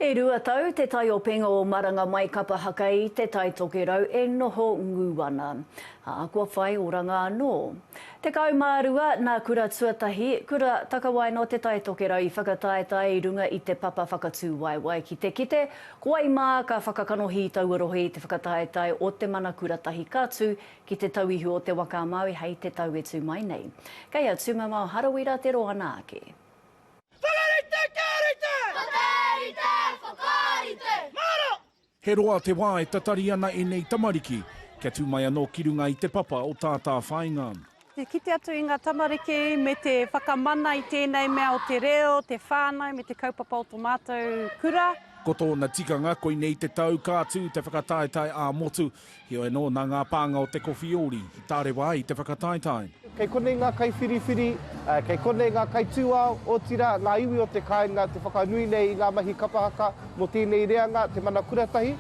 E rua tau, te tai o penga o maranga mai Kapa haka I te tai tokerau e noho nguana. Kua whai oranga anō. Te kau mārua nā kura tuatahi, kura takawai no te tai tokerau I whakataetai I runga I te papa whakatū waiwai ki te kite. Kua I mā ka whakakanohi tauarohi I te whakataetai o Te Mana Kuratahi kātu ki te tauihu o te waka Māui hei te tau e tū mai nei. Kei a tūmama o harawira te roa nāke. He roa te wā e tatari ana e nei tamariki, kia tū mai anō ki runga I te papa o tātā whainga. Te kite atu I ngā tamariki me te whakamana I tēnei mea o te reo, te whānau, me te kaupapa o tō mātou kura. Ko tōna tikanga koe nei te tau kātū te whakataetai ā motu, hio e no nā ngā pānga o te kowhiori, I tāre wā I te whakataetai. Kei kone ngā kai whiriwhiri, kei kone ngā kai tūao o tira, ngā iwi o te kāinga, te whakanui nei I ngā mahi Kapa haka, mo tēnei reanga, Te Mana Kuratahi.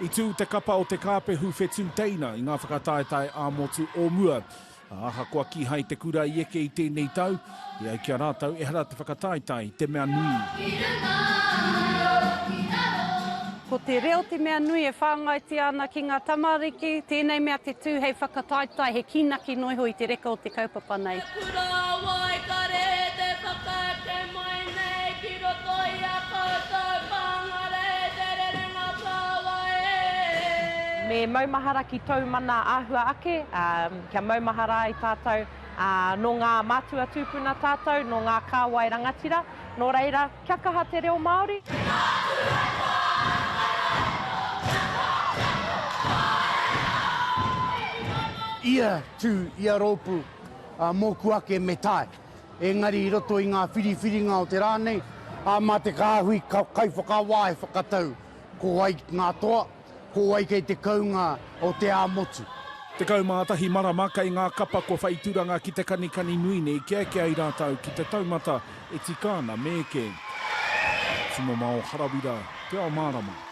I tū te kapa o te kāpehu whetū teina I ngā whakataetai ā motu o mua. Aha koa ki hai te kura I eke I tēnei tau, I ai kia rātau e hara te whakataetai te mea nui. Ko te reo te mea nui e whāngaiti ana ki ngā tamariki, tēnei mea te tū hei whakataetai, he kinaki noiho I te reka o te kaupapa nei. Me maumahara ki tau mana āhua ake, kia maumahara I tātou no ngā mātua tūpuna tātou, no ngā kāwai rangatira, no reira, kia kaha te reo Māori. Ia tū, ia rōpu, mōku ake me tae. Engari I roto I ngā whiriwhiringa o te rānei, mā te kāhui kai whakawai whakatau. Ko ai ngā toa, ko ai kei te kaunga o te āmotu. Te kaumātahi marama kei ngā kapa ko whaituranga ki te kanikani nui nei kia I rātau ki te taumata e tikana me ke. Sumo mao harawira, te Ao Mārama.